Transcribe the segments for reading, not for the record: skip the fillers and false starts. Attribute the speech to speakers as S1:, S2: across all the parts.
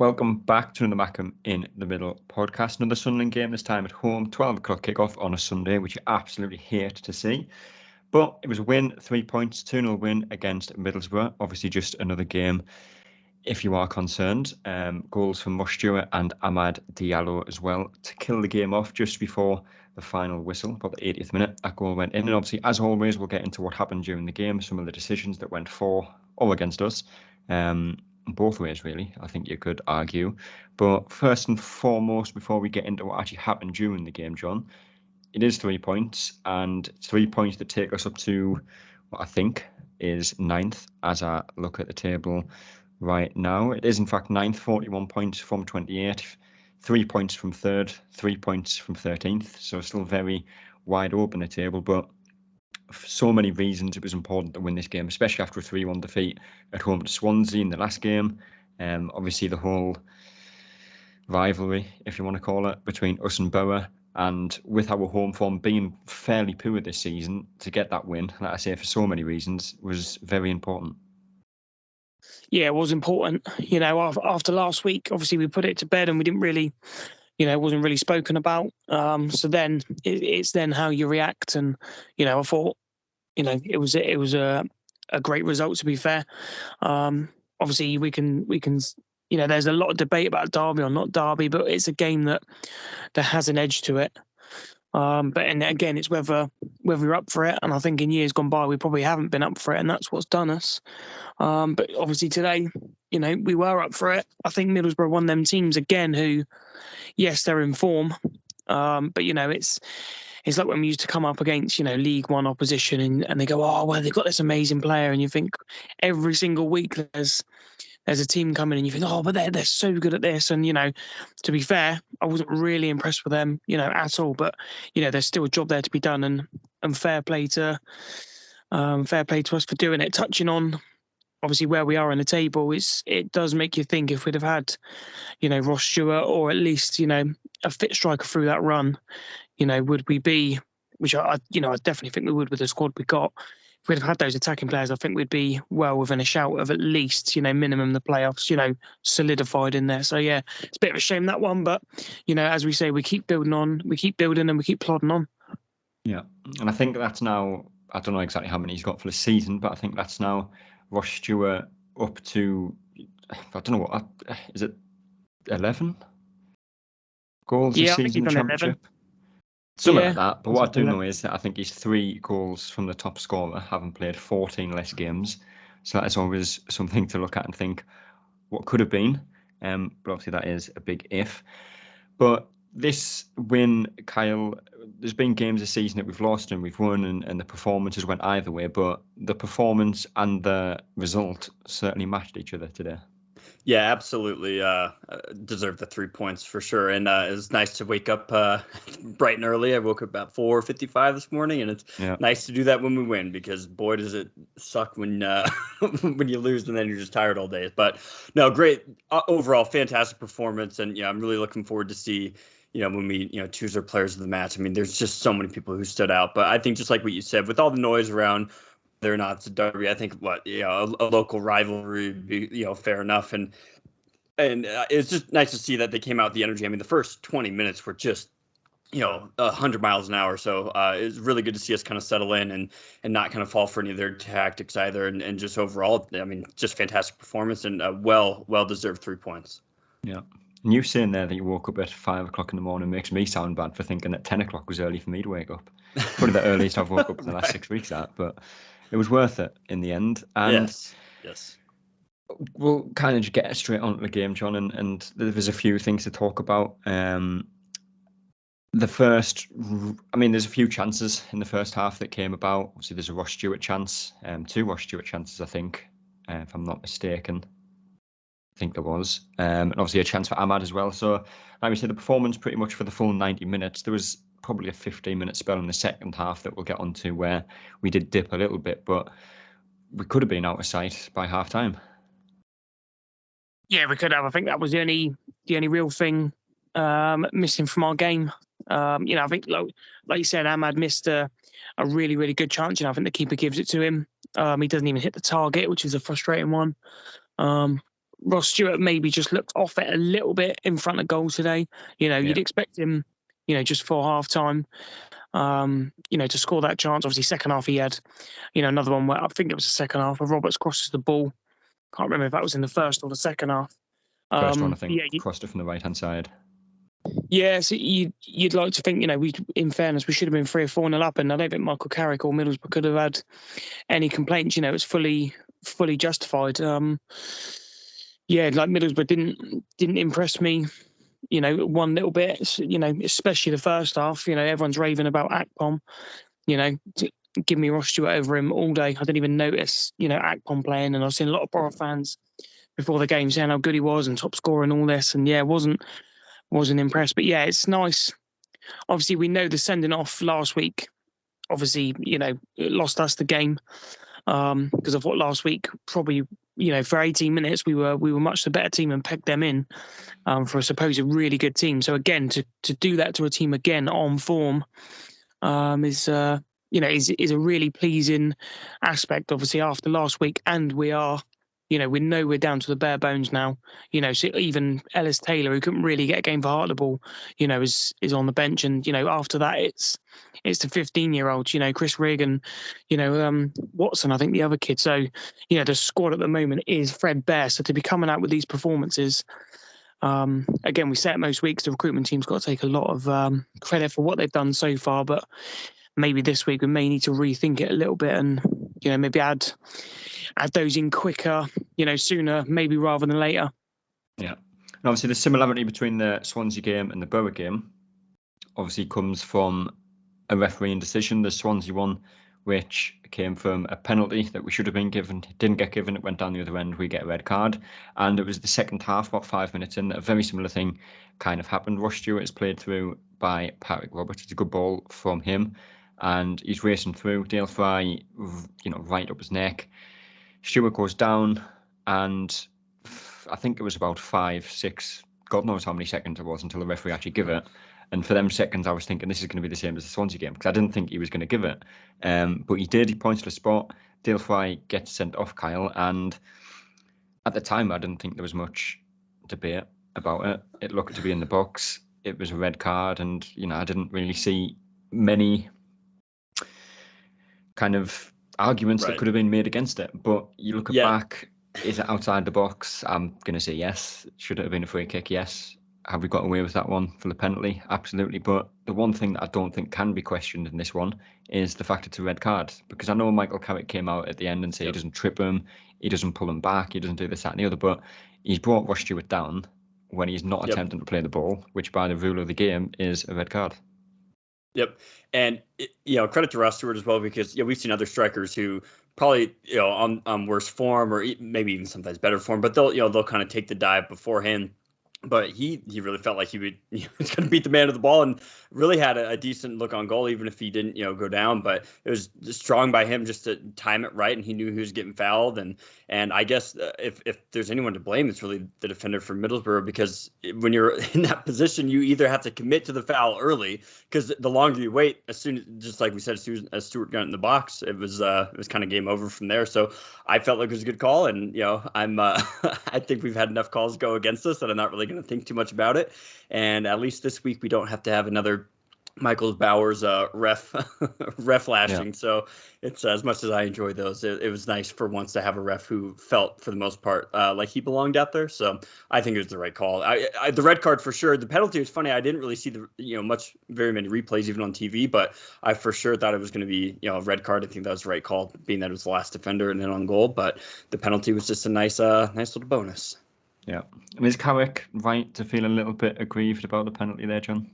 S1: Welcome back to another Mackem in the Middle podcast. Another Sunderland game, this time at home, 12 o'clock kickoff on a Sunday, which you absolutely hate to see. But it was a win, 3 points, 2-0 win against Middlesbrough. Obviously, just another game, if you are concerned. Goals from Ross Stewart and Amad Diallo as well to kill the game off just before the final whistle, about the 80th minute. That goal went in. And obviously, as always, we'll get into what happened during the game, some of the decisions that went for or against us. Both ways, really, I think you could argue. But first and foremost, before we get into what actually happened during the game, John, it is 3 points, and 3 points that take us up to what I think is 9th as I look at the table right now. It is, in fact, 9th, 41 points from 28, 3 points from 3rd, 3 points from 13th. So still very wide open a table, but for so many reasons it was important to win this game, especially after a 3-1 defeat at home to Swansea in the last game. Obviously the whole rivalry, if you want to call it, between us and Boro, and with our home form being fairly poor this season, to get that win, like I say, for so many reasons, was very important.
S2: Yeah, it was important. You know, after last week, obviously we put it to bed and we didn't really, it wasn't really spoken about. So then it's then how you react. And, I thought, it was a great result, to be fair. Obviously we can, there's a lot of debate about Derby or not Derby, but it's a game that has an edge to it. And again, it's whether you're up for it. And I think in years gone by, we probably haven't been up for it, and that's what's done us. But obviously today, we were up for it. I think Middlesbrough won them teams again who, yes, they're in form. But, it's like when we used to come up against, League One opposition and they go, oh, well, they've got this amazing player. And you think every single week there's a team coming and you think, oh, but they're so good at this. And, to be fair, I wasn't really impressed with them, at all. But, there's still a job there to be done, and fair play to us for doing it. Touching on, obviously, where we are in the table, it does make you think if we'd have had, Ross Stewart or at least, a fit striker through that run, would we be, which I definitely think we would with the squad we got. If we'd have had those attacking players, I think we'd be well within a shout of at least, minimum the playoffs, solidified in there. So, yeah, it's a bit of a shame, that one. But, as we say, we keep building on, we keep building and we keep plodding on.
S1: Yeah. And I think that's now, I don't know exactly how many he's got for the season, but I think that's now Ross Stewart up to, I don't know what, is it 11 goals this season in the Championship?
S2: 11.
S1: Something like that. But what I do know is that I think he's 3 goals from the top scorer, having played 14 less games. So that is always something to look at and think what could have been. But obviously that is a big if. But this win, Kyle, there's been games this season that we've lost and we've won, and the performances went either way. But the performance and the result certainly matched each other today.
S3: Yeah, absolutely. Deserved the 3 points for sure. And it was nice to wake up bright and early. I woke up about 4:55 this morning, and it's nice to do that when we win, because boy, does it suck when when you lose and then you're just tired all day. But no, great overall, fantastic performance. And I'm really looking forward to see, when we, choose our players of the match. I mean, there's just so many people who stood out. But I think just like what you said, with all the noise around whether or not it's a derby, I think a local rivalry would be, fair enough. And it's just nice to see that they came out with the energy. I mean, the first 20 minutes were just, 100 miles an hour. So it's really good to see us kind of settle in and not kind of fall for any of their tactics either. And just overall, I mean, just fantastic performance and well-deserved 3 points.
S1: Yeah. And you saying there that you woke up at 5 o'clock in the morning makes me sound bad for thinking that 10 o'clock was early for me to wake up. Probably the earliest I've woke up in the last 6 weeks, but it was worth it in the end. And
S3: yes.
S1: We'll kind of just get straight on to the game, John, and there's a few things to talk about. There's a few chances in the first half that came about. Obviously, there's a Ross Stewart chance, 2 Ross Stewart chances, I think, if I'm not mistaken. I think there was. And obviously a chance for Amad as well. So, like we said, the performance pretty much for the full 90 minutes. There was probably a 15-minute spell in the second half that we'll get onto where we did dip a little bit, but we could have been out of sight by half time.
S2: Yeah, we could have. I think that was the only real thing missing from our game. I think like you said, Amad missed a really, really good chance. I think the keeper gives it to him. He doesn't even hit the target, which is a frustrating one. Ross Stewart maybe just looked off it a little bit in front of goal today. You'd expect him, just for half time, to score that chance. Obviously, second half he had, another one where I think it was the second half where Roberts crosses the ball. Can't remember if that was in the first or the second half.
S1: First one, I think, crossed it from the right-hand side.
S2: Yeah, so you'd like to think, in fairness, we should have been 3 or 4-0 up, and I don't think Michael Carrick or Middlesbrough could have had any complaints. It's fully justified. Middlesbrough didn't impress me, one little bit. Especially the first half. Everyone's raving about Akpom. Give me Ross Stewart over him all day. I didn't even notice, Akpom playing, and I've seen a lot of Boro fans before the game saying how good he was and top scorer and all this, and wasn't impressed. But yeah, it's nice. Obviously, we know the sending off last week, obviously, it lost us the game, because I thought last week probably, for 18 minutes we were much the better team and pegged them in, for a supposed really good team. So again, to do that to a team again on form, is a really pleasing aspect. Obviously, after last week, and we know we're down to the bare bones now. So even Ellis Taylor, who couldn't really get a game for Hartlepool, is on the bench. And, after that, it's the 15-year-olds, Chris Rigg and, Watson, I think the other kid. So, the squad at the moment is threadbare. So to be coming out with these performances, again, we say it most weeks, the recruitment team's got to take a lot of credit for what they've done so far. But maybe this week we may need to rethink it a little bit and, maybe add those in quicker, sooner, maybe rather than later.
S1: Yeah. And obviously the similarity between the Swansea game and the Boro game obviously comes from a refereeing decision. The Swansea one, which came from a penalty that we should have been given, didn't get given, it went down the other end, we get a red card. And it was the second half, about 5 minutes in, that a very similar thing kind of happened. Ross Stewart is played through by Patrick Roberts. It's a good ball from him, and he's racing through. Dale Fry, right up his neck. Stewart goes down, and I think it was about 5, 6, God knows how many seconds it was until the referee actually give it. And for them seconds, I was thinking this is going to be the same as the Swansea game, because I didn't think he was going to give it. But he did. He points to the spot. Dale Fry gets sent off, Kyle. And at the time, I didn't think there was much debate about it. It looked to be in the box. It was a red card. And, I didn't really see many kind of arguments that could have been made against it. But you look back, is it outside the box? I'm going to say yes. Should it have been a free kick? Yes. Have we got away with that one for the penalty? Absolutely. But the one thing that I don't think can be questioned in this one is the fact it's a red card. Because I know Michael Carrick came out at the end and said he doesn't trip him, he doesn't pull him back, he doesn't do this, that and the other. But he's brought Ross Stewart down when he's not attempting to play the ball, which by the rule of the game is a red card.
S3: Yep. And, credit to Ross Stewart as well, because, we've seen other strikers who probably, on worse form or maybe even sometimes better form, but they'll kind of take the dive beforehand. But he really felt like he was going to beat the man to the ball, and really had a decent look on goal, even if he didn't, go down. But it was strong by him just to time it right, and he knew he was getting fouled. And I guess if there's anyone to blame, it's really the defender for Middlesbrough, because when you're in that position, you either have to commit to the foul early, because the longer you wait, just like we said, as Stewart got in the box, it was kind of game over from there. So I felt like it was a good call, and I think we've had enough calls go against us that I'm not really going to think too much about it. And at least this week we don't have to have another Michael Bowers ref lashing. Yeah. So it's, as much as I enjoy those, it was nice for once to have a ref who felt, for the most part, like he belonged out there. So I think it was the right call. The red card for sure. The penalty was funny. I didn't really see very many replays even on TV, but I for sure thought it was going to be a red card. I think that was the right call, being that it was the last defender and then on goal. But the penalty was just a nice little bonus.
S1: Yeah. Is Carrick right to feel a little bit aggrieved about the penalty there, John?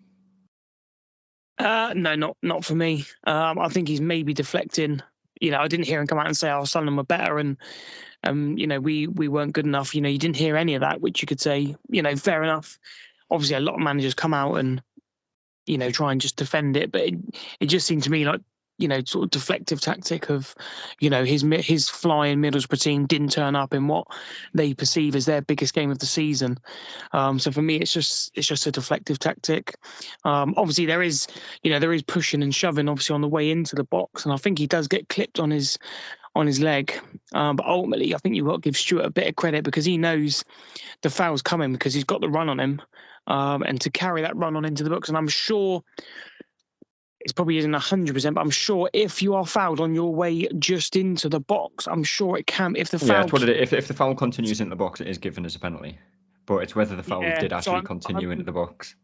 S2: No, not for me. I think he's maybe deflecting. I didn't hear him come out and say, Sunderland were better and we weren't good enough. You didn't hear any of that, which you could say, fair enough. Obviously, a lot of managers come out and, try and just defend it. But it just seemed to me like, sort of deflective tactic of, his flying Middlesbrough team didn't turn up in what they perceive as their biggest game of the season. So for me, it's just a deflective tactic. Obviously there is pushing and shoving obviously on the way into the box, and I think he does get clipped on his on his leg. But ultimately, I think you've got to give Stewart a bit of credit because he knows the foul's coming because he's got the run on him, and to carry that run on into the box. And I'm sure it probably isn't 100%, but I'm sure if you are fouled on your way just into the box, I'm sure it can. If the foul,
S1: if the foul continues in the box, it is given as a penalty. But it's whether the foul did actually continue into the box.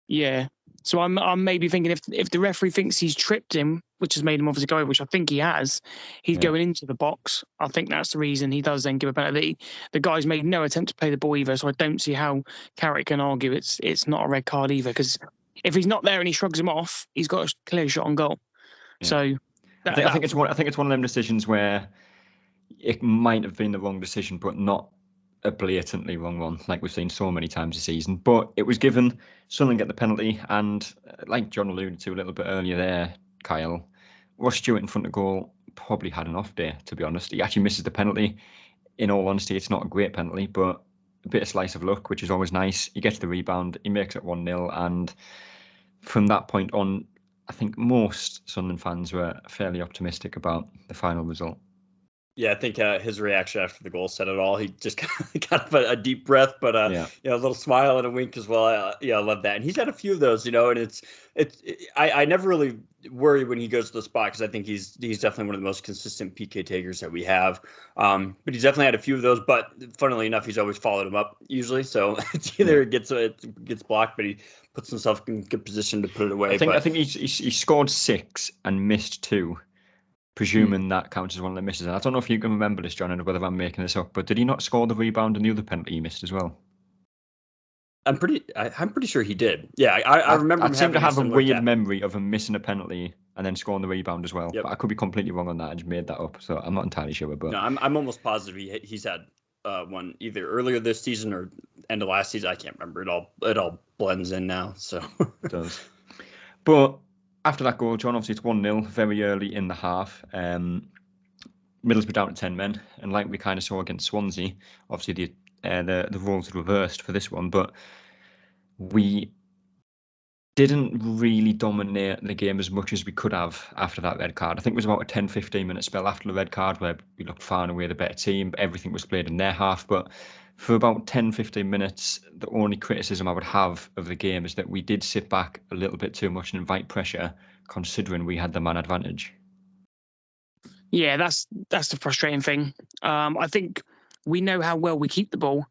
S2: Yeah. So I'm maybe thinking if the referee thinks he's tripped him, which has made him obviously go over, which I think he has, he's going into the box. I think that's the reason he does then give a penalty. The guy's made no attempt to play the ball either, so I don't see how Carrick can argue it's not a red card either. Because if he's not there and he shrugs him off, he's got a clear shot on goal. Yeah. So
S1: I think it's one of them decisions where it might have been the wrong decision, but not a blatantly wrong one, like we've seen so many times this season. But it was given. Sunderland get the penalty, and like John alluded to a little bit earlier there, Kyle, Ross Stewart in front of goal probably had an off day, to be honest. He actually misses the penalty. In all honesty, it's not a great penalty, but a bit of slice of luck, which is always nice. He gets the rebound, he makes it 1-0, and from that point on, I think most Sunderland fans were fairly optimistic about the final result.
S3: Yeah, I think his reaction after the goal said it all. He just got a deep breath, but a little smile and a wink as well. I love that. And he's had a few of those, and I never really worry when he goes to the spot because I think he's definitely one of the most consistent PK takers that we have. But he's definitely had a few of those. But funnily enough, he's always followed him up usually. So it's either it gets blocked, but he puts himself in good position to put it away.
S1: I think he scored 6 and missed 2. Presuming that counts as one of the misses. And I don't know if you can remember this, John, and whether I'm making this up, but did he not score the rebound and the other penalty he missed as well?
S3: I'm pretty sure he did. Yeah, I remember.
S1: I seem to have a weird memory of him missing a penalty and then scoring the rebound as well. Yep. But I could be completely wrong on that. I just made that up, so I'm not entirely sure. But
S3: no, I'm almost positive he's had one either earlier this season or end of last season. I can't remember. It all blends in now. So
S1: it does. But after that goal, John, obviously it's 1-0 very early in the half. Middlesbrough down to 10 men, and like we kind of saw against Swansea, obviously the roles reversed for this one, but we didn't really dominate the game as much as we could have after that red card. I think it was about a 10-15 minute spell after the red card where we looked far and away the better team, but everything was played in their half. But for about 10-15 minutes, the only criticism I would have of the game is that we did sit back a little bit too much and invite pressure, considering we had the man advantage.
S2: Yeah, that's the frustrating thing. I think we know how well we keep the ball,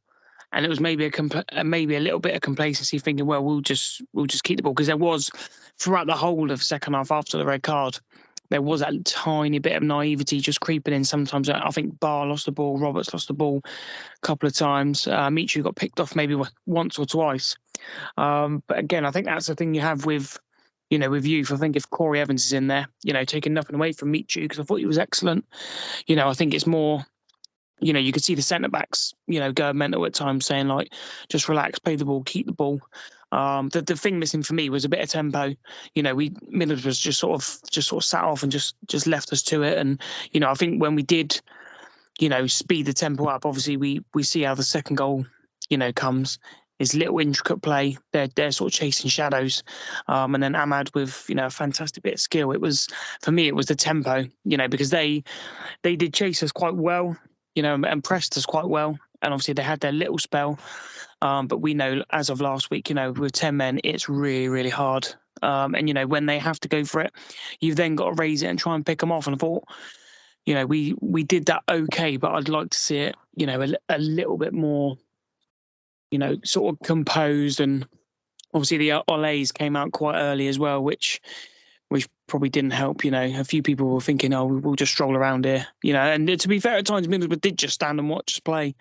S2: and it was maybe a little bit of complacency, thinking, well, we'll just keep the ball, because there was throughout the whole of the second half after the red card, there was that tiny bit of naivety just creeping in. Sometimes I think Barr lost the ball, Roberts lost the ball a couple of times. Michu got picked off maybe once or twice. But again, I think that's the thing you have with youth. I think if Corey Evans is in there, taking nothing away from Michu, because I thought he was excellent. I think it's more, you could see the centre backs, go mental at times, saying like, just relax, play the ball, keep the ball. The thing missing for me was a bit of tempo. Middlesbrough was just sort of sat off and just left us to it. And I think when we did, speed the tempo up, obviously we see how the second goal, comes. Is little intricate play. They're sort of chasing shadows, and then Ahmad with a fantastic bit of skill. It was, for me, it was the tempo. Because they did chase us quite well, and pressed us quite well. And obviously they had their little spell. But we know as of last week, with 10 men, it's really, really hard. And, when they have to go for it, you've then got to raise it and try and pick them off. And I thought, we did that okay, but I'd like to see it, a little bit more, sort of composed. And obviously the Olays came out quite early as well, which probably didn't help. A few people were thinking, oh, we'll just stroll around here, and to be fair, at times Middlesbrough did just stand and watch us play.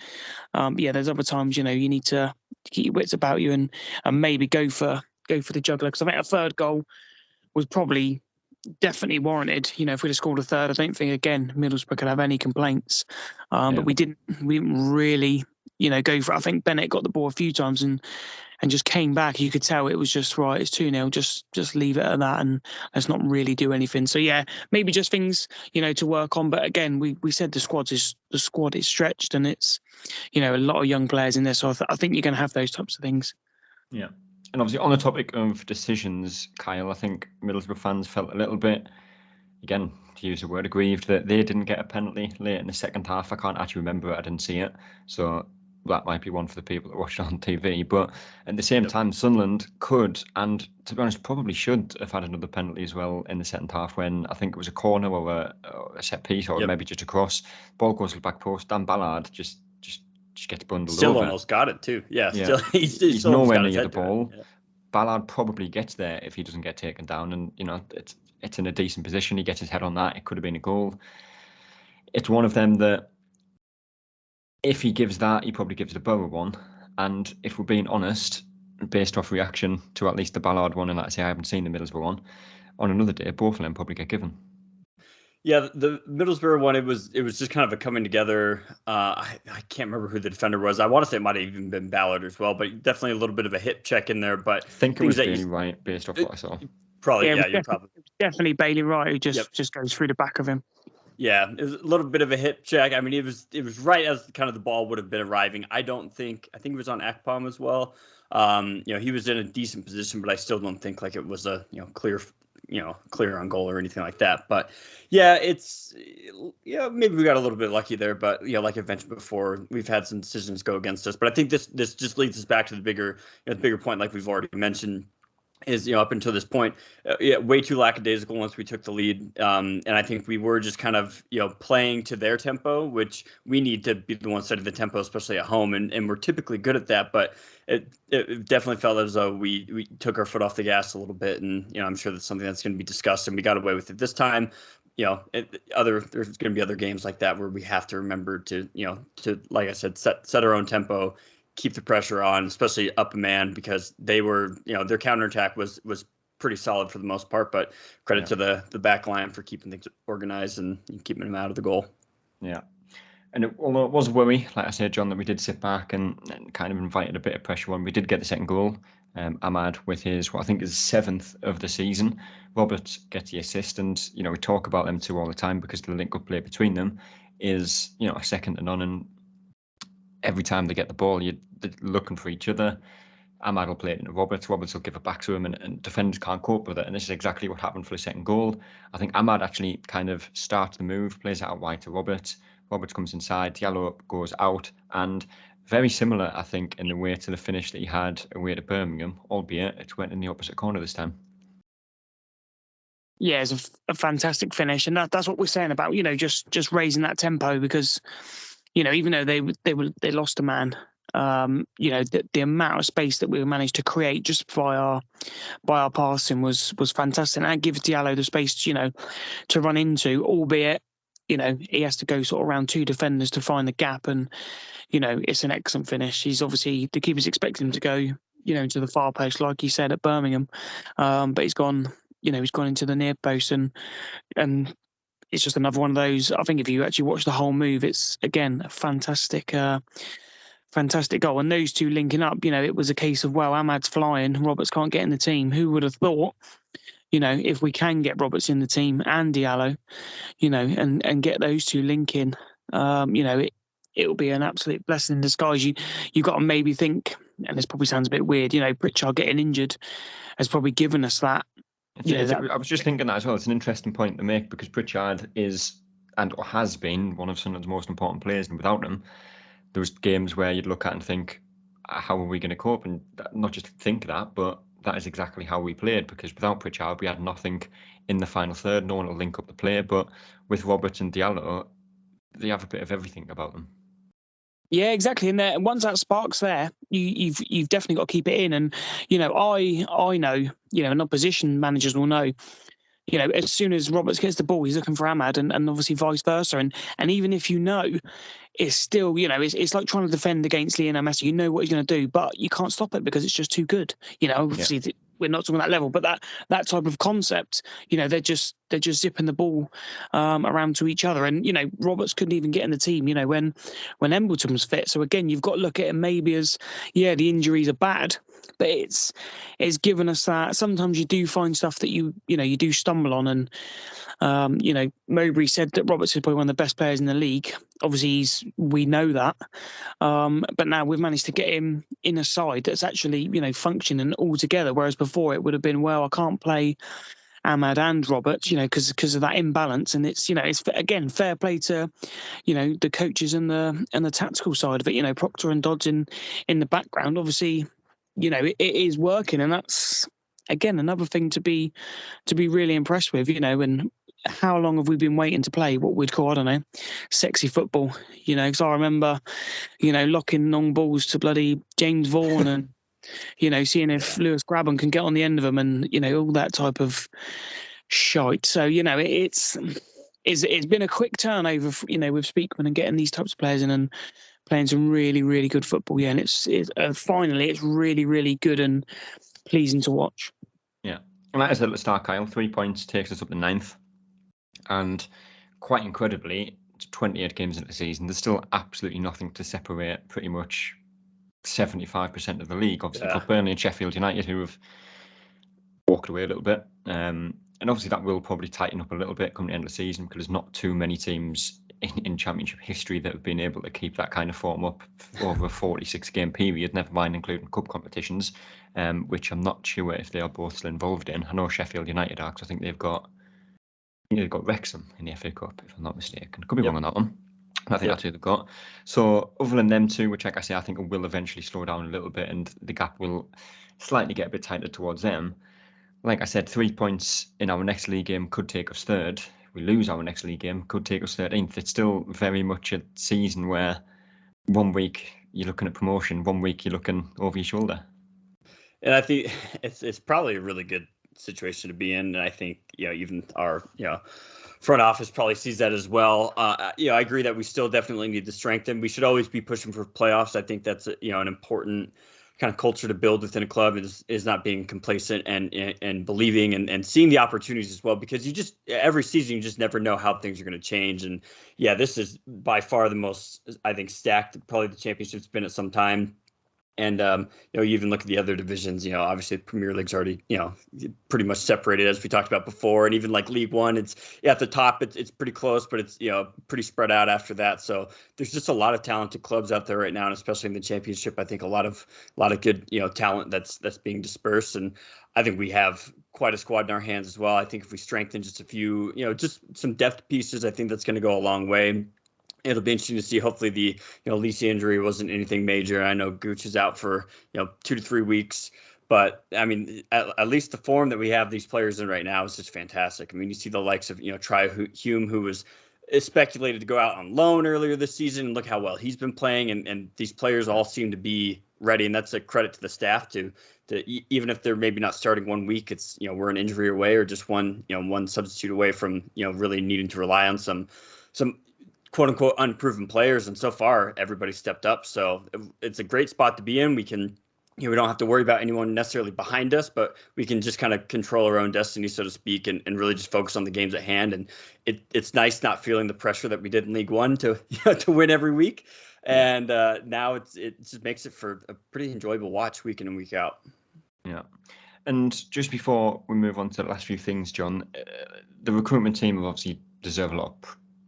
S2: There's other times, you need to keep your wits about you and maybe go for the juggler, because I think a third goal was probably definitely warranted. If we'd have scored a third, I don't think again Middlesbrough could have any complaints. But we didn't really go for it. I think Bennett got the ball a few times and just came back. You could tell it was just right. It's 2-0. Just leave it at that, and let's not really do anything. So yeah, maybe just things to work on. But again, we said the squad is stretched, and it's a lot of young players in there. So I think you're going to have those types of things.
S1: Yeah, and obviously on the topic of decisions, Kyle, I think Middlesbrough fans felt a little bit again, to use the word, aggrieved that they didn't get a penalty late in the second half. I can't actually remember it. I didn't see it. So that might be one for the people that watched it on TV. But at the same time, Sunderland could, and to be honest, probably should have had another penalty as well in the second half when I think it was a corner or a set piece or maybe just a cross. Ball goes to the back post. Dan Ballard just gets bundled
S3: still
S1: over.
S3: Almost got it too. Yeah. Still, he's
S1: still nowhere near the ball. Yeah. Ballard probably gets there if he doesn't get taken down, and it's in a decent position. He gets his head on that. It could have been a goal. It's one of them that if he gives that, he probably gives the Boro one. And if we're being honest, based off reaction to at least the Ballard one, and like I say, I haven't seen the Middlesbrough one, on another day, both of them probably get given.
S3: Yeah, the Middlesbrough one, it was just kind of a coming together. I can't remember who the defender was. I want to say it might have even been Ballard as well, but definitely a little bit of a hip check in there. But
S1: I think it was Bailey Wright, based off what I saw.
S3: Probably, you're probably
S2: definitely Bailey Wright who just goes through the back of him.
S3: Yeah, it was a little bit of a hip check. I mean, it was right as kind of the ball would have been arriving. I think it was on Akpom as well. He was in a decent position, but I still don't think like it was a clear on goal or anything like that. But yeah, maybe we got a little bit lucky there. But like I mentioned before, we've had some decisions go against us. But I think this just leads us back to the bigger point, like we've already mentioned. Is up until this point, way too lackadaisical once we took the lead, and I think we were just kind of playing to their tempo, which we need to be the one setting the tempo, especially at home, and we're typically good at that. But it definitely felt as though we took our foot off the gas a little bit, and I'm sure that's something that's going to be discussed, and we got away with it this time. There's going to be other games like that where we have to remember to like I said, set our own tempo. Keep the pressure on, especially up a man, because they were, their counterattack was pretty solid for the most part, but credit to the back line for keeping things organized and keeping them out of the goal.
S1: Yeah. And although it was a worry, like I said, John, that we did sit back and kind of invited a bit of pressure on. We did get the second goal. Ahmad with his, what I think is 7th of the season. Robert gets the assist, and, we talk about them two all the time because the link-up play between them is, a second to none, and every time they get the ball, they're looking for each other. Ahmad will play it into Roberts. Roberts will give it back to him, and defenders can't cope with it. And this is exactly what happened for the second goal. I think Ahmad actually kind of starts the move, plays it out wide to Roberts. Roberts comes inside, Diallo goes out, and very similar, I think, in the way to the finish that he had away to Birmingham, albeit it went in the opposite corner this time.
S2: Yeah, it's a fantastic finish, and that's what we're saying about just raising that tempo, because even though they lost a man, the amount of space that we managed to create just by our passing was fantastic. And that gives Diallo the space, to run into, albeit, he has to go sort of around two defenders to find the gap. And, it's an excellent finish. He's obviously, the keeper's expecting him to go, to the far post, like he said at Birmingham. But he's gone into the near post, and it's just another one of those. I think if you actually watch the whole move, it's again a fantastic goal. And those two linking up, it was a case of, well, Ahmad's flying, Roberts can't get in the team. Who would have thought, if we can get Roberts in the team and Diallo, and get those two linking, it'll be an absolute blessing in disguise. You've got to maybe think, and this probably sounds a bit weird, Pritchard getting injured has probably given us that.
S1: I was just thinking that as well. It's an interesting point to make, because Pritchard is and has been one of Sunderland's most important players, and without him, there was games where you'd look at and think, how are we going to cope? And not just think that, but that is exactly how we played, because without Pritchard, we had nothing in the final third. No one will link up the play, but with Roberts and Diallo, they have a bit of everything about them.
S2: Yeah, exactly. And once that spark's there, you've definitely got to keep it in. And I know, and opposition managers will know, as soon as Roberts gets the ball, he's looking for Ahmad, and obviously vice versa. And even if it's still, it's like trying to defend against Lionel Messi. You know what he's going to do, but you can't stop it because it's just too good. Obviously we're not talking that level, but that type of concept, they're just zipping the ball around to each other. And Roberts couldn't even get in the team, when Embleton was fit. So again, you've got to look at it maybe as, the injuries are bad, but it's given us that. Sometimes you do find stuff that you do stumble on, and Mowbray said that Roberts is probably one of the best players in the league. Obviously, we know that, but now we've managed to get him in a side that's actually functioning all together. Whereas before it would have been, well, I can't play Ahmad and Roberts, because of that imbalance. And it's, it's again fair play to, the coaches and the tactical side of it. Proctor and Dodds in the background, obviously, it is working, and that's again another thing to be really impressed with. And how long have we been waiting to play what we'd call, I don't know, sexy football? Because I remember, locking long balls to bloody James Vaughan and, seeing if Lewis Grabban can get on the end of them and, all that type of shite. So, it's been a quick turnover, with Speakman and getting these types of players in and playing some really, really good football. Yeah, and it's finally, it's really, really good and pleasing to watch.
S1: Yeah. And like I said at the start, Kyle, 3 points takes us up to 9th. And quite incredibly, 28 games into the season, there's still absolutely nothing to separate pretty much 75% of the league. Obviously, for Burnley and Sheffield United, who have walked away a little bit. And obviously, that will probably tighten up a little bit coming to the end of the season, because there's not too many teams in Championship history that have been able to keep that kind of form up over a 46-game period, never mind including cup competitions, which I'm not sure if they are both still involved in. I know Sheffield United are, because I think they've got Wrexham in the FA Cup, if I'm not mistaken. Could be wrong on that one. I think that's who they've got. So other than them two, which, like I say, I think it will eventually slow down a little bit and the gap will slightly get a bit tighter towards them. Like I said, 3 points in our next league game could take us third. If we lose our next league game, could take us 13th. It's still very much a season where 1 week you're looking at promotion, 1 week you're looking over your shoulder. And
S3: I think it's probably a really good situation to be in, and I think even our front office probably sees that as well. I agree that we still definitely need to strengthen. We should always be pushing for playoffs. I think that's an important kind of culture to build within a club, is not being complacent and believing and seeing the opportunities as well, because every season you just never know how things are going to change. And this is by far the most, I think, stacked probably the championship's been at some time. And, you even look at the other divisions, obviously the Premier League's already, pretty much separated, as we talked about before. And even like League One, it's at the top, it's pretty close, but it's, pretty spread out after that. So there's just a lot of talented clubs out there right now, and especially in the championship, I think a lot of good, talent that's being dispersed. And I think we have quite a squad in our hands as well. I think if we strengthen just a few, just some depth pieces, I think that's going to go a long way. It'll be interesting to see. Hopefully the Lisi injury wasn't anything major. I know Gooch is out for 2 to 3 weeks, but I mean at least the form that we have these players in right now is just fantastic. I mean, you see the likes of Try Hume, who was speculated to go out on loan earlier this season, and look how well he's been playing, and these players all seem to be ready, and that's a credit to the staff to even if they're maybe not starting 1 week, it's we're an injury away or just one substitute away from really needing to rely on some quote unquote unproven players, and so far everybody stepped up. So it's a great spot to be in. We can, we don't have to worry about anyone necessarily behind us, but we can just kind of control our own destiny, so to speak, and really just focus on the games at hand. And it's nice not feeling the pressure that we did in League One to to win every week. And now it just makes it for a pretty enjoyable watch week in and week out.
S1: Yeah. And just before we move on to the last few things, John, the recruitment team have obviously deserve a lot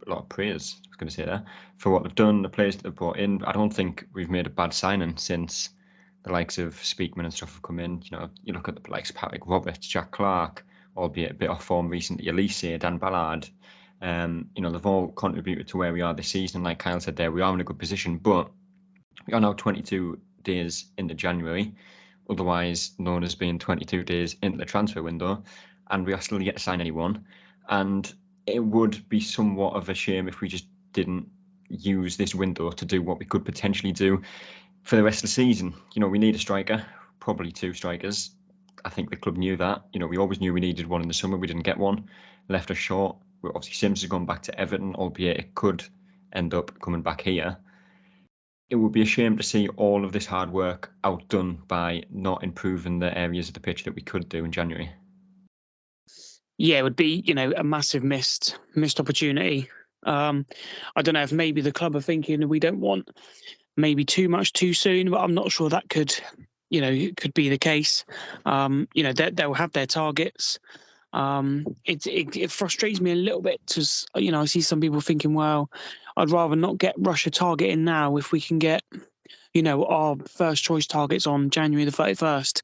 S1: of praise, I was going to say there, for what they've done, the players that they've brought in. I don't think we've made a bad signing since the likes of Speakman and stuff have come in. You look at the likes of Patrick Roberts, Jack Clark, albeit a bit off form recently, Elise, Dan Ballard. They've all contributed to where we are this season. Like Kyle said there, we are in a good position, but we are now 22 days into January, otherwise known as being 22 days into the transfer window, and we are still yet to sign anyone. And it would be somewhat of a shame if we just didn't use this window to do what we could potentially do for the rest of the season. We need a striker, probably 2 strikers. I think the club knew that. We always knew we needed one in the summer. We didn't get one, left us short. Obviously, Sims has gone back to Everton, albeit it could end up coming back here. It would be a shame to see all of this hard work outdone by not improving the areas of the pitch that we could do in January.
S2: Yeah, it would be, a massive missed opportunity. I don't know if maybe the club are thinking we don't want maybe too much too soon, but I'm not sure that could be the case. They'll have their targets. It frustrates me a little bit because, I see some people thinking, well, I'd rather not rush a target in now if we can get, our first choice targets on January the 31st.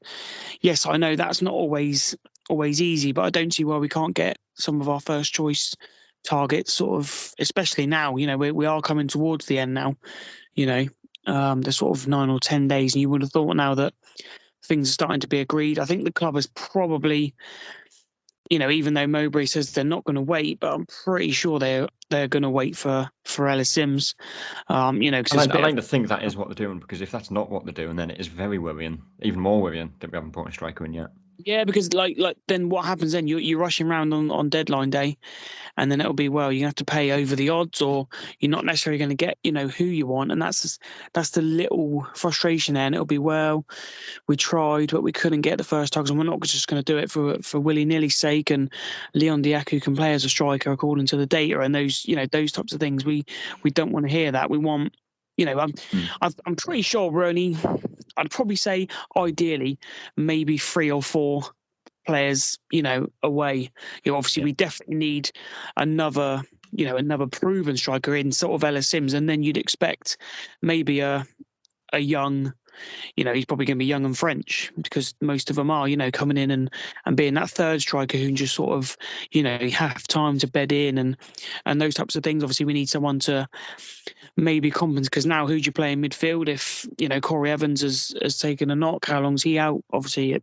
S2: Yes, I know that's not always always easy, but I don't see why we can't get some of our first choice targets, sort of, especially now. We are coming towards the end now. The sort of 9 or 10 days, and you would have thought now that things are starting to be agreed. I think the club has probably, even though Mowbray says they're not going to wait, but I'm pretty sure they're going to wait for Ellis Sims. Because
S1: I like to think that is what they're doing, because if that's not what they're doing, then it is very worrying, even more worrying that we haven't brought a striker in yet.
S2: Yeah, because like then what happens then? You're rushing around on deadline day, and then it'll be, well, you have to pay over the odds, or you're not necessarily going to get who you want, and that's the little frustration there. And it'll be, well, we tried but we couldn't get the first targets, and we're not just going to do it for willy-nilly's sake. And Leon Diaku can play as a striker according to the data, and those types of things. We don't want to hear that. We want. I'm pretty sure we're only. I'd probably say ideally maybe 3 or 4 players, away. Obviously we definitely need another proven striker in sort of Ellis Sims, and then you'd expect maybe a young. He's probably going to be young and French, because most of them are, coming in and being that third striker who can just sort of, have time to bed in and those types of things. Obviously, we need someone to maybe compensate, because now who do you play in midfield if, Corey Evans has taken a knock? How long's he out? Obviously,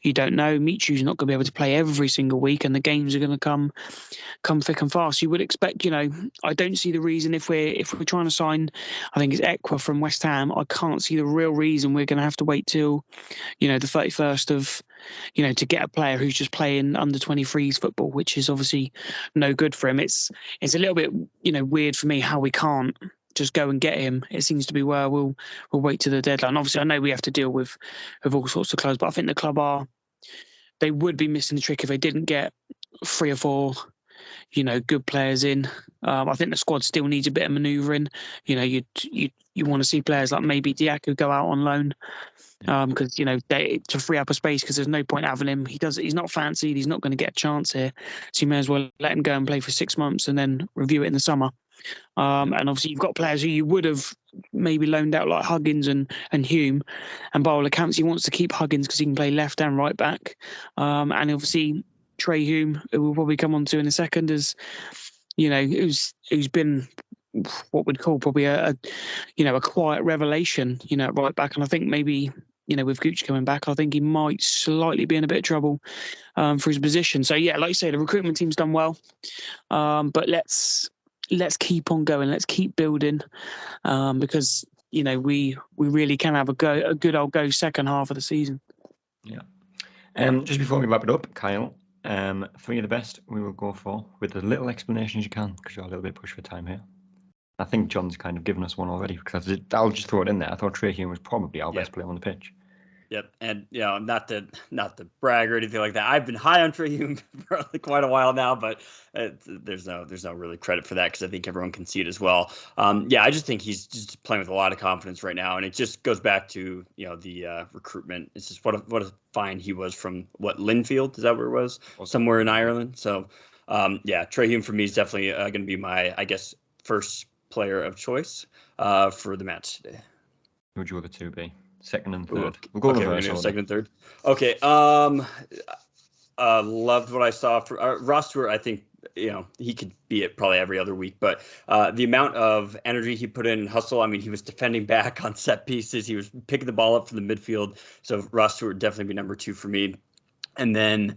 S2: you don't know. Michu's not going to be able to play every single week, and the games are going to come thick and fast. You would expect, I don't see the reason if we're trying to sign, I think it's Ekwa from West Ham, I can't see the real reason we're going to have to wait till, the 31st of, to get a player who's just playing under 23s football, which is obviously no good for him. It's a little bit, weird for me how we can't just go and get him. It seems to be, well, we'll wait to the deadline. Obviously, I know we have to deal with all sorts of clubs, but I think the club they would be missing the trick if they didn't get 3 or 4, good players in. I think the squad still needs a bit of manoeuvring. You want to see players like maybe Diaku go out on loan, because to free up a space, because there's no point having him. He's not fancied. He's not going to get a chance here, so you may as well let him go and play for 6 months and then review it in the summer. And obviously you've got players who you would have maybe loaned out, like Huggins and Hume, and by all accounts he wants to keep Huggins because he can play left and right back. And obviously Trey Hume, who we'll probably come on to in a second, is who's been what we'd call probably a quiet revelation at right back. And I think maybe with Gooch coming back, I think he might slightly be in a bit of trouble for his position. So yeah, like you say, the recruitment team's done well, but let's keep on going. Let's keep building, because we really can have a good old go second half of the season.
S1: Yeah. Just before we wrap it up, Kyle, 3 of the best we will go for with as little explanation as you can, because you're a little bit pushed for time here. I think John's kind of given us one already, because I'll just throw it in there. I thought Trey Hume was probably our best player on the pitch.
S3: Yep, and not to brag or anything like that. I've been high on Trey Hume for quite a while now, but there's no really credit for that, because I think everyone can see it as well. I just think he's just playing with a lot of confidence right now, and it just goes back to the recruitment. It's just what a find he was from Linfield, is that where it was? Somewhere in Ireland. So Trey Hume for me is definitely going to be my, I guess, first player of choice for the match today.
S1: Who would your other 2 be? Second and third.
S3: We'll go second and third. Okay. Loved what I saw for Ross Stewart. I think he could be it probably every other week, but the amount of energy he put in hustle. I mean, he was defending back on set pieces. He was picking the ball up from the midfield. So Ross Stewart would definitely be number 2 for me. And then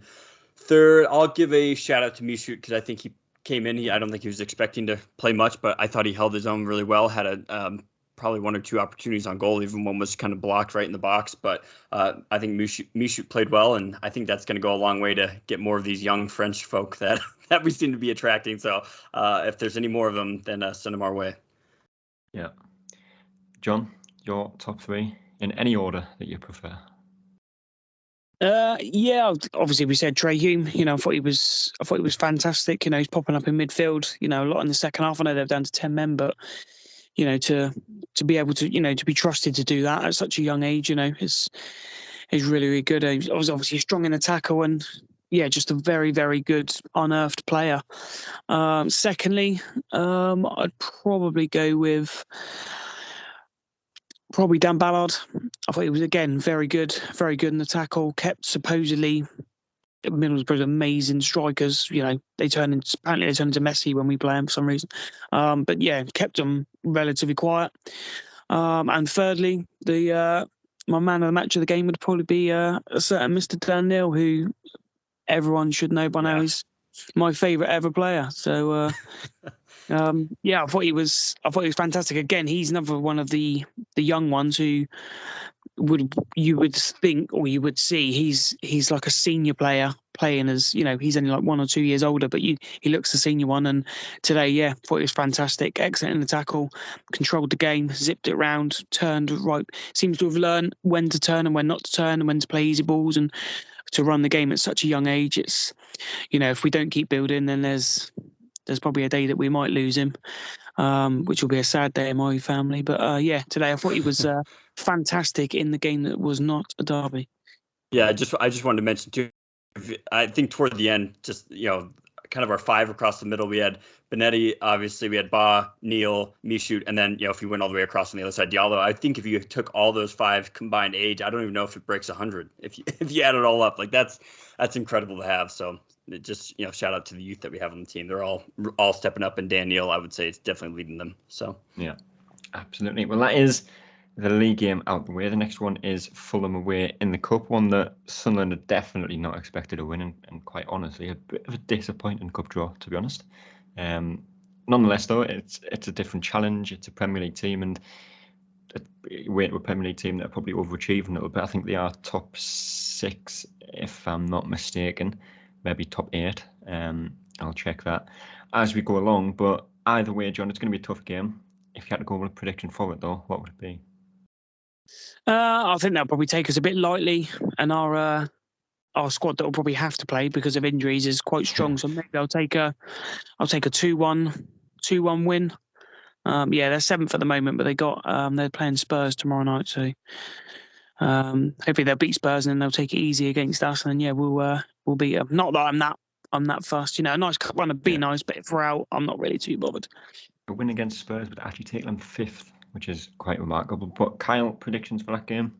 S3: third, I'll give a shout out to Michoud, because I think he came in. I don't think he was expecting to play much, but I thought he held his own really well. Had probably 1 or 2 opportunities on goal. Even one was kind of blocked right in the box. But I think Michoud played well, and I think that's going to go a long way to get more of these young French folk that we seem to be attracting. So if there's any more of them, then send them our way.
S1: Yeah. John, your top 3 in any order that you prefer.
S2: Obviously we said Trey Hume. I thought he was fantastic. He's popping up in midfield. A lot in the second half. I know they're down to 10 men, but to be able to, to be trusted to do that at such a young age, is really, really good. He was obviously strong in the tackle, and just a very, very good unearthed player. Secondly, I'd probably go with Dan Ballard. I thought he was, again, very good in the tackle, kept supposedly Middlesbrough's amazing strikers. They apparently they turn into Messi when we play them for some reason. But yeah, kept them relatively quiet. And thirdly, my man of the match of the game would probably be a certain Mr. Dan Neil, who everyone should know by now is my favourite ever player. So I thought he was fantastic. Again, he's another one of the young ones who you would think, or you would see, he's like a senior player playing as, he's only like 1 or 2 years older, but he looks a senior one. And today, thought he was fantastic, excellent in the tackle, controlled the game, zipped it round, turned right, seems to have learned when to turn and when not to turn, and when to play easy balls and to run the game at such a young age. It's, if we don't keep building, then there's probably a day that we might lose him, which will be a sad day in my family. But today I thought he was fantastic in the game that was not a derby.
S3: Yeah, I just wanted to mention too, I think toward the end, just kind of our 5 across the middle, we had Benetti, obviously we had Ba, Neil, Michoud, and then if you went all the way across on the other side, Diallo. I think if you took all those 5 combined age, I don't even know if it breaks 100 if you add it all up. Like that's incredible to have. So it just shout out to the youth that we have on the team. They're all stepping up, and Dan Neil, I would say, is definitely leading them. So
S1: yeah, absolutely. Well, that is the league game out the way. The next one is Fulham away in the cup, one that Sunderland had definitely not expected to win, and quite honestly a bit of a disappointing cup draw, to be honest. Nonetheless, though, it's a different challenge. It's a Premier League team, and away to a Premier League team that are probably overachieving a little bit. I think they are top 6, if I'm not mistaken, maybe top 8. I'll check that as we go along. But either way, John, it's going to be a tough game. If you had to go with a prediction for it, though, what would it be?
S2: I think that'll probably take us a bit lightly, and our squad that will probably have to play because of injuries is quite strong. So maybe I'll take a 2-1 win. They're 7th at the moment, but they're playing Spurs tomorrow night. So hopefully they'll beat Spurs, and then they'll take it easy against us, and then we'll beat them. Not that I'm that fussed. A nice cup run would be nice, but if we're out, I'm not really too bothered.
S1: A win against Spurs would actually take them 5th, which is quite remarkable. But Kyle, predictions for that game?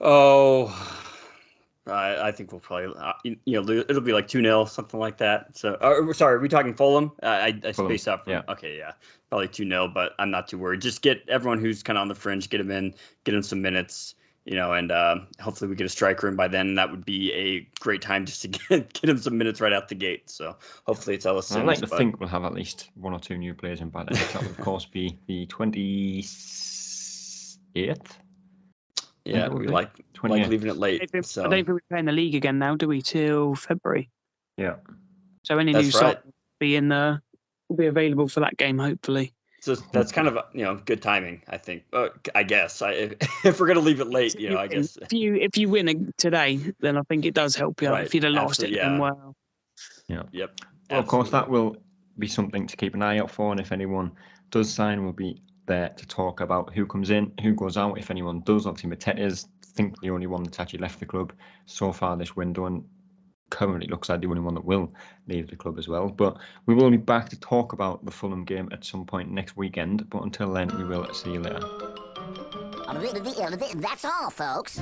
S3: Oh, I think we'll probably, it'll be like 2-0, something like that. So, sorry, are we talking Fulham? I spaced out. Okay, yeah, probably 2-0, but I'm not too worried. Just get everyone who's kind of on the fringe, get them some minutes, and hopefully we get a striker in by then. That would be a great time just to get him some minutes right out the gate. So hopefully it's Ellis.
S1: I'd like to think we'll have at least 1 or 2 new players in by then. That would, of course, be the 28th.
S3: Yeah, we like leaving it late.
S2: I don't think we play in the league again now, do we? Till February.
S1: Yeah.
S2: So any new side will be available for that game, hopefully.
S3: So that's kind of good timing, I think. I guess if we're gonna leave it late, I guess
S2: if you win today, then I think it does help you.
S3: Right.
S2: If you'd have lost it, then well.
S1: Yeah.
S3: Yep.
S1: Well, of course, that will be something to keep an eye out for, and if anyone does sign, we'll be there to talk about who comes in, who goes out. If anyone does, obviously Mateta is, I think, the only one that's actually left the club so far this window, and currently looks like the only one that will leave the club as well. But we will be back to talk about the Fulham game at some point next weekend. But until then, we will see you later.
S4: That's all, folks.